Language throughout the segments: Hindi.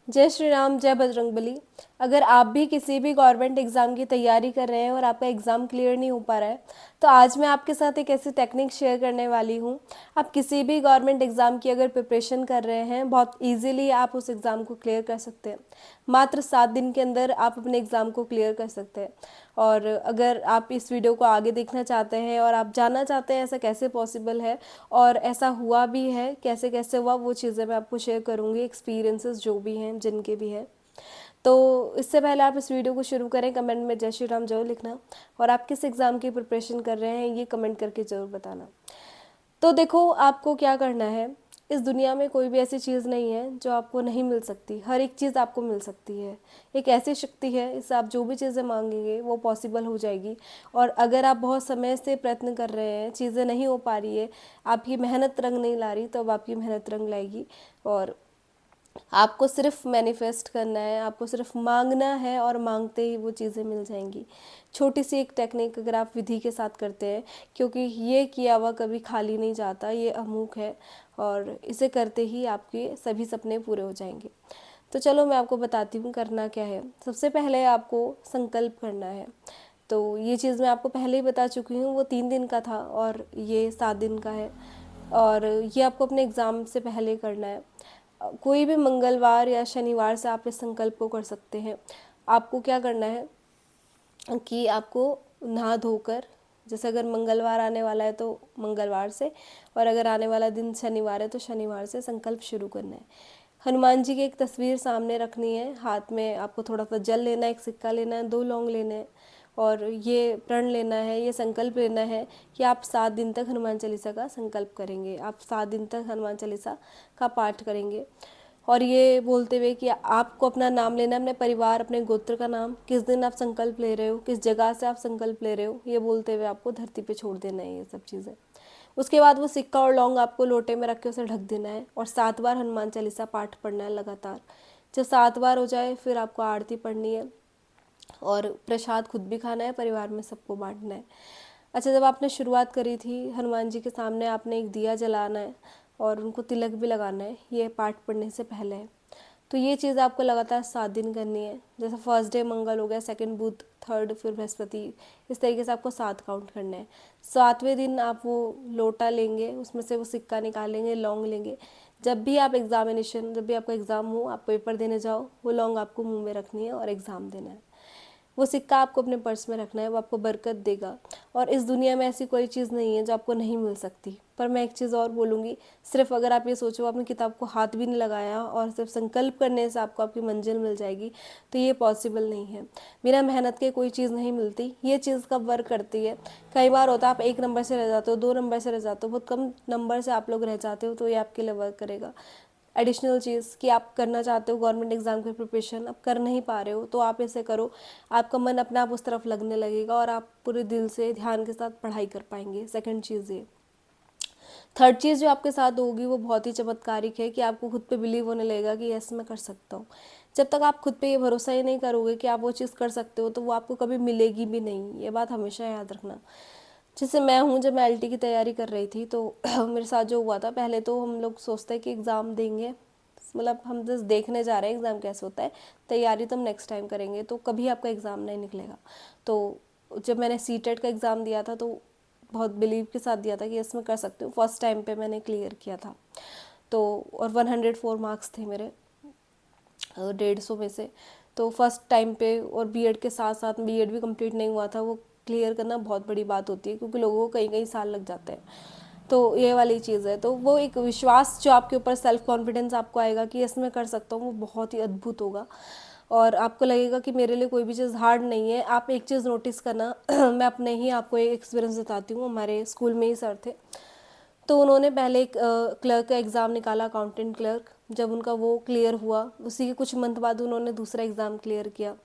जय श्री राम, जय बजरंगबली। अगर आप भी किसी भी गवर्नमेंट एग्ज़ाम की तैयारी कर रहे हैं और आपका एग्ज़ाम क्लियर नहीं हो पा रहा है, तो आज मैं आपके साथ एक ऐसी टेक्निक शेयर करने वाली हूँ। आप किसी भी गवर्नमेंट एग्ज़ाम की अगर प्रिपरेशन कर रहे हैं, बहुत इजीली आप उस एग्ज़ाम को क्लियर कर सकते हैं। मात्र 7 दिन के अंदर आप अपने एग्ज़ाम को क्लियर कर सकते हैं। और अगर आप इस वीडियो को आगे देखना चाहते हैं और आप जानना चाहते हैं ऐसा कैसे पॉसिबल है और ऐसा हुआ भी है, कैसे कैसे हुआ, वो चीज़ें मैं आपको शेयर करूँगी, एक्सपीरियंसेस जो भी हैं, जिनके भी हैं। तो इससे पहले आप इस वीडियो को शुरू करें, कमेंट में जय श्री राम जरूर लिखना। और आप किस एग्ज़ाम की प्रिपरेशन कर रहे हैं ये कमेंट करके ज़रूर बताना। तो देखो, आपको क्या करना है। इस दुनिया में कोई भी ऐसी चीज़ नहीं है जो आपको नहीं मिल सकती। हर एक चीज़ आपको मिल सकती है। एक ऐसी शक्ति है, इससे आप जो भी चीज़ें मांगेंगे वो पॉसिबल हो जाएगी। और अगर आप बहुत समय से प्रयत्न कर रहे हैं, चीज़ें नहीं हो पा रही है, आपकी मेहनत रंग नहीं ला रही, तो अब आपकी मेहनत रंग लाएगी। और आपको सिर्फ मैनिफेस्ट करना है, आपको सिर्फ मांगना है और मांगते ही वो चीज़ें मिल जाएंगी। छोटी सी एक टेक्निक अगर आप विधि के साथ करते हैं, क्योंकि ये किया हुआ कभी खाली नहीं जाता, ये अमूक है और इसे करते ही आपके सभी सपने पूरे हो जाएंगे। तो चलो मैं आपको बताती हूँ करना क्या है। सबसे पहले आपको संकल्प करना है। तो ये चीज़ मैं आपको पहले ही बता चुकी हूँ, वो 3 दिन का था और ये 7 दिन का है। और ये आपको अपने एग्ज़ाम से पहले करना है। कोई भी मंगलवार या शनिवार से आप इस संकल्प को कर सकते हैं। आपको क्या करना है कि आपको नहा धोकर, जैसे अगर मंगलवार आने वाला है तो मंगलवार से, और अगर आने वाला दिन शनिवार है तो शनिवार से संकल्प शुरू करना है। हनुमान जी की एक तस्वीर सामने रखनी है, हाथ में आपको थोड़ा सा जल लेना है, एक सिक्का लेना है, 2 लौंग लेने हैं और ये प्रण लेना है, ये संकल्प लेना है कि आप 7 दिन तक हनुमान चालीसा का संकल्प करेंगे। आप 7 दिन तक हनुमान चालीसा का पाठ करेंगे। और ये बोलते हुए कि आपको अपना नाम लेना है, अपने परिवार, अपने गोत्र का नाम, किस दिन आप संकल्प ले रहे हो, किस जगह से आप संकल्प ले रहे हो, ये बोलते हुए आपको धरती पे छोड़ देना है ये सब चीज़ें। उसके बाद वो सिक्का और लौंग आपको लोटे में रख के उसे ढक देना है और 7 बार हनुमान चालीसा पाठ पढ़ना है लगातार। जब 7 बार हो जाए फिर आपको आरती पढ़नी है और प्रसाद खुद भी खाना है, परिवार में सबको बांटना है। अच्छा, जब आपने शुरुआत करी थी, हनुमान जी के सामने आपने एक दिया जलाना है और उनको तिलक भी लगाना है, ये पाठ पढ़ने से पहले है। तो ये चीज़ आपको लगातार 7 दिन करनी है। जैसे फर्स्ट डे मंगल हो गया, सेकंड बुध, थर्ड फिर बृहस्पति, इस तरीके से आपको 7 काउंट करना है। 7वें दिन आप वो लोटा लेंगे, उसमें से वो सिक्का निकालेंगे, लौंग लेंगे। जब भी आप एग्जामिनेशन, जब भी आपका एग्ज़ाम हो, आप पेपर देने जाओ, वो लौंग आपको मुंह में रखनी है और एग्ज़ाम देना है। वो सिक्का आपको अपने पर्स में रखना है, वो आपको बरकत देगा। और इस दुनिया में ऐसी कोई चीज़ नहीं है जो आपको नहीं मिल सकती। पर मैं एक चीज़ और बोलूँगी, सिर्फ अगर आप ये सोचो आपने किताब को हाथ भी नहीं लगाया और सिर्फ संकल्प करने से आपको आपकी मंजिल मिल जाएगी, तो ये पॉसिबल नहीं है। बिना मेहनत के कोई चीज़ नहीं मिलती। ये चीज़ कब वर्क करती है, कई बार होता है आप 1 नंबर से रह जाते हो, 2 नंबर से रह जाते हो, बहुत कम नंबर से आप लोग रह जाते हो, तो ये आपके लिए वर्क करेगा। एडिशनल चीज़ कि आप करना चाहते हो गवर्नमेंट एग्ज़ाम की प्रिपरेशन, आप कर नहीं पा रहे हो, तो आप ऐसे करो, आपका मन अपने आप उस तरफ लगने लगेगा और आप पूरे दिल से ध्यान के साथ पढ़ाई कर पाएंगे। सेकंड चीज़ ये। थर्ड चीज़ जो आपके साथ होगी वो बहुत ही चमत्कारिक है कि आपको खुद पे बिलीव होने लगेगा कि यस मैं कर सकता हूँ। जब तक आप खुद पे ये भरोसा ही नहीं करोगे कि आप वो चीज़ कर सकते हो, तो वो आपको कभी मिलेगी भी नहीं। ये बात हमेशा याद रखना। जैसे मैं हूँ, जब मैं एलटी की तैयारी कर रही थी तो मेरे साथ जो हुआ था, पहले तो हम लोग सोचते हैं कि एग्ज़ाम देंगे, मतलब हम जस्ट देखने जा रहे हैं एग्ज़ाम कैसे होता है, तैयारी तो हम नेक्स्ट टाइम करेंगे, तो कभी आपका एग्ज़ाम नहीं निकलेगा। तो जब मैंने सीटेट का एग्ज़ाम दिया था तो बहुत बिलीव के साथ दिया था कि यस मैं कर सकती हूँ। फर्स्ट टाइम पे मैंने क्लियर किया था। तो और 104 मार्क्स थे मेरे 150 में से। तो फर्स्ट टाइम पे, और बीएड के साथ साथ बीएड भी कंप्लीट नहीं हुआ था, वो क्लियर करना बहुत बड़ी बात होती है क्योंकि लोगों को कई कई साल लग जाते हैं। तो ये वाली चीज़ है। तो वो एक विश्वास जो आपके ऊपर, सेल्फ कॉन्फिडेंस आपको आएगा कि यस मैं कर सकता हूँ, वो बहुत ही अद्भुत होगा। और आपको लगेगा कि मेरे लिए कोई भी चीज़ हार्ड नहीं है। आप एक चीज़ नोटिस करना मैं अपने ही आपको एक एक्सपीरियंस बताती हूँ। हमारे स्कूल में ही सर थे, तो उन्होंने पहले एक क्लर्क का एग्ज़ाम निकाला, अकाउंटेंट क्लर्क। जब उनका वो क्लियर हुआ, उसी के कुछ मंथ बाद उन्होंने दूसरा एग्ज़ाम क्लियर किया।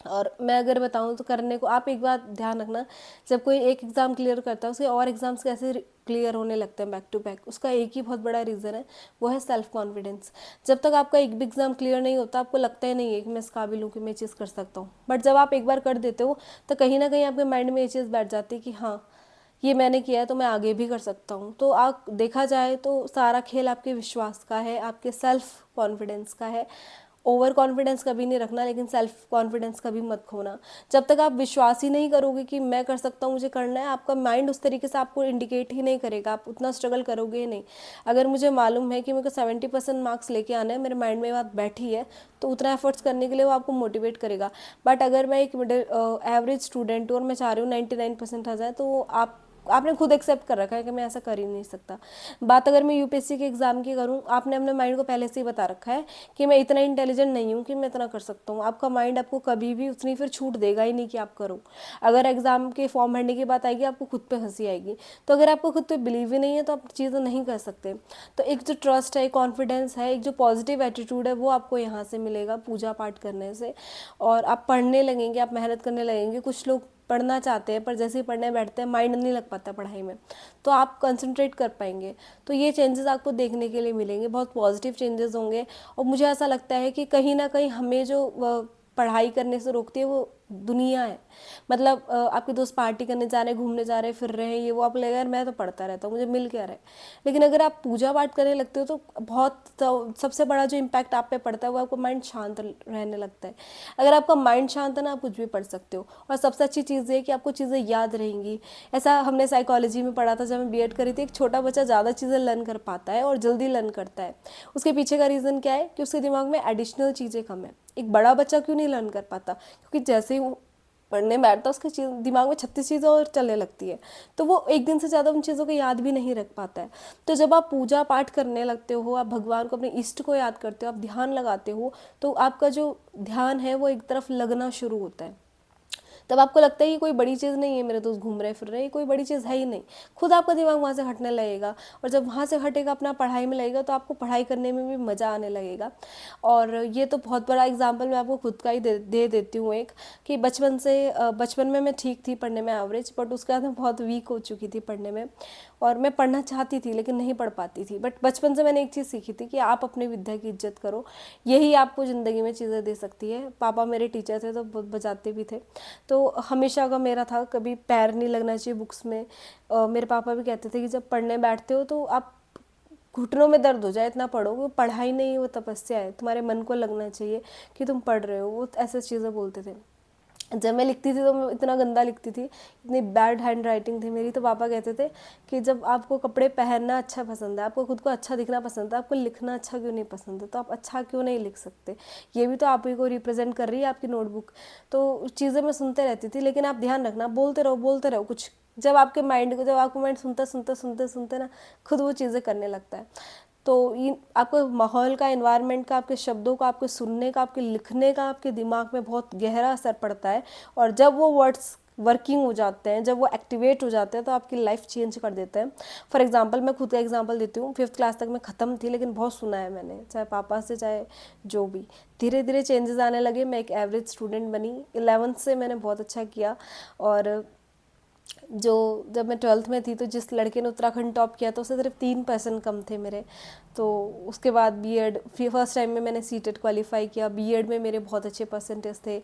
और मैं अगर बताऊं तो करने को, आप एक बात ध्यान रखना, जब कोई एक एग्ज़ाम क्लियर करता है उसके और एग्ज़ाम्स कैसे क्लियर होने लगते हैं बैक टू बैक, उसका एक ही बहुत बड़ा रीज़न है, वो है सेल्फ कॉन्फिडेंस। जब तक आपका एक भी एग्ज़ाम क्लियर नहीं होता, आपको लगता ही नहीं है कि मैं इस काबिल हूँ कि मैं ये चीज़ कर सकता हूँ। बट जब आप एक बार कर देते हो तो कहीं ना कहीं आपके माइंड में ये चीज़ बैठ जाती है कि हाँ, ये मैंने किया है तो मैं आगे भी कर सकता हूँ। तो आप देखा जाए तो सारा खेल आपके विश्वास का है, आपके सेल्फ कॉन्फिडेंस का है। ओवर कॉन्फिडेंस कभी नहीं रखना, लेकिन सेल्फ कॉन्फिडेंस कभी मत खोना। जब तक आप विश्वास ही नहीं करोगे कि मैं कर सकता हूँ, मुझे करना है, आपका माइंड उस तरीके से आपको इंडिकेट ही नहीं करेगा, आप उतना स्ट्रगल करोगे ही नहीं। अगर मुझे मालूम है कि मेरे को 70% मार्क्स लेके आना है, मेरे माइंड में ये बात बैठी है, तो उतना एफर्ट्स करने के लिए वो आपको मोटिवेट करेगा। बट अगर मैं एक मिडिल एवरेज स्टूडेंट हूँ और मैं चाह रही हूँ 99% आ जाए, तो आपने खुद एक्सेप्ट कर रखा है कि मैं ऐसा कर ही नहीं सकता। बात अगर मैं यूपीएससी के एग्ज़ाम की करूँ, आपने अपने माइंड को पहले से ही बता रखा है कि मैं इतना इंटेलिजेंट नहीं हूँ कि मैं इतना कर सकता हूँ। आपका माइंड आपको कभी भी उतनी फिर छूट देगा ही नहीं कि आप करो। अगर एग्ज़ाम के फॉर्म भरने की बात आएगी, आपको खुद पे हंसी आएगी। तो अगर आपको खुद पे बिलीव ही नहीं है, तो आप चीज़ें नहीं कर सकते। तो एक जो ट्रस्ट है, कॉन्फिडेंस है, एक जो पॉजिटिव एटीट्यूड है, वो आपको यहाँ से मिलेगा पूजा पाठ करने से। और आप पढ़ने लगेंगे, आप मेहनत करने लगेंगे। कुछ लोग पढ़ना चाहते हैं, पर जैसे ही पढ़ने बैठते हैं माइंड नहीं लग पाता पढ़ाई में, तो आप कंसंट्रेट कर पाएंगे। तो ये चेंजेस आपको देखने के लिए मिलेंगे, बहुत पॉजिटिव चेंजेस होंगे। और मुझे ऐसा लगता है कि कहीं ना कहीं हमें जो पढ़ाई करने से रोकती है, वो दुनिया है। मतलब आपके दोस्त पार्टी करने जा रहे हैं, घूमने जा रहे हैं, फिर रहे हैं, ये वो, आप लगेगा यार मैं तो पढ़ता रहता हूँ, मुझे मिल क्या रहा है। लेकिन अगर आप पूजा पाठ करने लगते हो, तो बहुत सबसे बड़ा जो इम्पैक्ट आप पे पड़ता है, वो आपको माइंड शांत रहने लगता है। अगर आपका माइंड शांत है ना, आप कुछ भी पढ़ सकते हो। और सबसे अच्छी चीज़ ये है कि आपको चीज़ें याद रहेंगी। ऐसा हमने साइकोलॉजी में पढ़ा था जब मैं बीएड करी थी, एक छोटा बच्चा ज़्यादा चीज़ें लर्न कर पाता है और जल्दी लर्न करता है। उसके पीछे का रीज़न क्या है कि उसके दिमाग में एडिशनल चीज़ें कम है। एक बड़ा बच्चा क्यों नहीं लर्न कर पाता? क्योंकि जैसे ही वो पढ़ने बैठता है, उसके दिमाग में 36 चीज़ें और चलने लगती है, तो वो एक दिन से ज़्यादा उन चीज़ों को याद भी नहीं रख पाता है। तो जब आप पूजा पाठ करने लगते हो, आप भगवान को, अपने इष्ट को याद करते हो, आप ध्यान लगाते हो, तो आपका जो ध्यान है वो एक तरफ लगना शुरू होता है। तब आपको लगता है कि कोई बड़ी चीज़ नहीं है, मेरे दोस्त घूम रहे फिर रहे, ये कोई बड़ी चीज़ है ही नहीं। खुद आपका दिमाग वहाँ से हटने लगेगा, और जब वहाँ से हटेगा, अपना पढ़ाई में लगेगा, तो आपको पढ़ाई करने में भी मज़ा आने लगेगा। और ये तो बहुत बड़ा एग्जाम्पल मैं आपको खुद का ही दे देती हूँ एक, कि बचपन में मैं ठीक थी पढ़ने में, एवरेज, बट उसके बाद मैं बहुत वीक हो चुकी थी पढ़ने में। और मैं पढ़ना चाहती थी लेकिन नहीं पढ़ पाती थी। बट बचपन से मैंने एक चीज़ सीखी थी कि आप अपनी विद्या की इज्जत करो, यही आपको ज़िंदगी में चीज़ें दे सकती है। पापा मेरे टीचर थे, तो बहुत बजाते भी थे, तो हमेशा का मेरा था कभी पैर नहीं लगना चाहिए बुक्स में। मेरे पापा भी कहते थे कि जब पढ़ने बैठते हो तो आप घुटनों में दर्द हो जाए इतना पढ़ो, वो पढ़ाई नहीं, वो तपस्या है, तुम्हारे मन को लगना चाहिए कि तुम पढ़ रहे हो। वो ऐसे चीज़ें बोलते थे। जब मैं लिखती थी तो मैं इतना गंदा लिखती थी, इतनी बैड हैंड राइटिंग थी मेरी, तो पापा कहते थे कि जब आपको कपड़े पहनना अच्छा पसंद है, आपको खुद को अच्छा दिखना पसंद है, आपको लिखना अच्छा क्यों नहीं पसंद है? तो आप अच्छा क्यों नहीं लिख सकते? ये भी तो आप ही को रिप्रेजेंट कर रही है आपकी नोटबुक। तो चीज़ें मैं सुनते रहती थी, लेकिन आप ध्यान रखना, बोलते रहो कुछ। जब आपके माइंड को, जब आपको माइंड सुनते ना, खुद वो चीज़ें करने लगता है। तो इन आपको माहौल का, एनवायरनमेंट का, आपके शब्दों का, आपके सुनने का, आपके लिखने का आपके दिमाग में बहुत गहरा असर पड़ता है। और जब वो वर्ड्स वर्किंग हो जाते हैं, जब वो एक्टिवेट हो जाते हैं, तो आपकी लाइफ चेंज कर देते हैं। फॉर एग्जांपल, मैं खुद का एग्जांपल देती हूँ। 5th क्लास तक मैं ख़त्म थी, लेकिन बहुत सुना है मैंने, चाहे पापा से चाहे जो भी। धीरे धीरे चेंजेस आने लगे, मैं एक एवरेज स्टूडेंट बनी। 11th से मैंने बहुत अच्छा किया। और जब मैं 12th में थी, तो जिस लड़के ने उत्तराखंड टॉप किया था, उससे सिर्फ 3% कम थे मेरे। तो उसके बाद बीएड, फर्स्ट टाइम में मैंने सीटेट क्वालिफाई किया, बीएड में मेरे बहुत अच्छे परसेंटेज थे।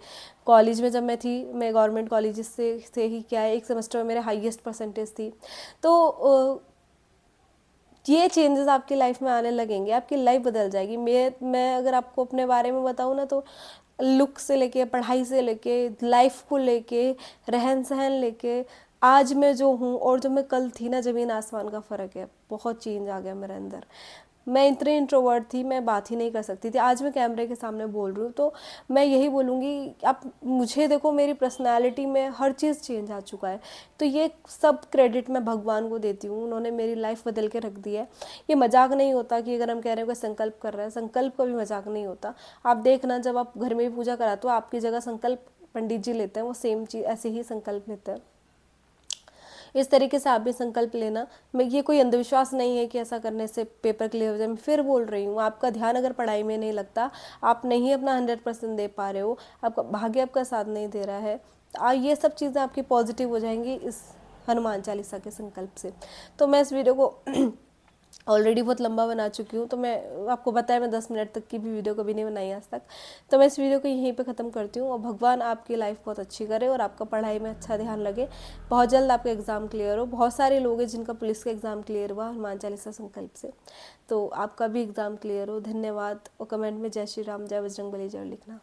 कॉलेज में जब मैं थी, मैं गवर्नमेंट कॉलेज से ही क्या है, एक सेमेस्टर में मेरे हाईएस्ट परसेंटेज थी। तो ये चेंजेस आपकी लाइफ में आने लगेंगे, आपकी लाइफ बदल जाएगी। मैं अगर आपको अपने बारे में बताऊँ ना, तो लुक से लेके, पढ़ाई से लेके, लाइफ को लेके, रहन सहन लेके, आज मैं जो हूँ और जो मैं कल थी ना, ज़मीन आसमान का फ़र्क है। बहुत चेंज आ गया मेरे अंदर। मैं इतनी इंट्रोवर्ट थी, मैं बात ही नहीं कर सकती थी। आज मैं कैमरे के सामने बोल रही हूँ, तो मैं यही बोलूँगी, आप मुझे देखो, मेरी पर्सनालिटी में हर चीज़ चेंज आ चुका है। तो ये सब क्रेडिट मैं भगवान को देती हूँ, उन्होंने मेरी लाइफ बदल के रख दी है। ये मजाक नहीं होता कि अगर हम कह रहे हैं कोई संकल्प कर रहा है, संकल्प का भी मजाक नहीं होता। आप देखना, जब आप घर में भी पूजा कराते हो, आपकी जगह संकल्प पंडित जी लेते हैं, वो सेम चीज़ ऐसे ही संकल्प लेते हैं। इस तरीके से आप भी संकल्प लेना। मैं, ये कोई अंधविश्वास नहीं है कि ऐसा करने से पेपर क्लियर हो जाए। मैं फिर बोल रही हूँ, आपका ध्यान अगर पढ़ाई में नहीं लगता, आप नहीं अपना 100% दे पा रहे हो, आपका भाग्य आपका साथ नहीं दे रहा है, तो ये सब चीज़ें आपकी पॉजिटिव हो जाएंगी इस हनुमान चालीसा के संकल्प से। तो मैं इस वीडियो को ऑलरेडी बहुत लंबा बना चुकी हूँ, तो मैं आपको बताया मैं 10 मिनट तक की भी वीडियो कभी नहीं बनाई आज तक। तो मैं इस वीडियो को यहीं पे ख़त्म करती हूँ, और भगवान आपकी लाइफ बहुत अच्छी करे और आपका पढ़ाई में अच्छा ध्यान लगे, बहुत जल्द आपका एग्ज़ाम क्लियर हो। बहुत सारे लोग हैं जिनका पुलिस का एग्ज़ाम क्लियर हुआ हनुमान चालीसा संकल्प से, तो आपका भी एग्ज़ाम क्लियर हो। धन्यवाद। और कमेंट में जय श्री राम, जय बजरंगबली जरूर लिखना।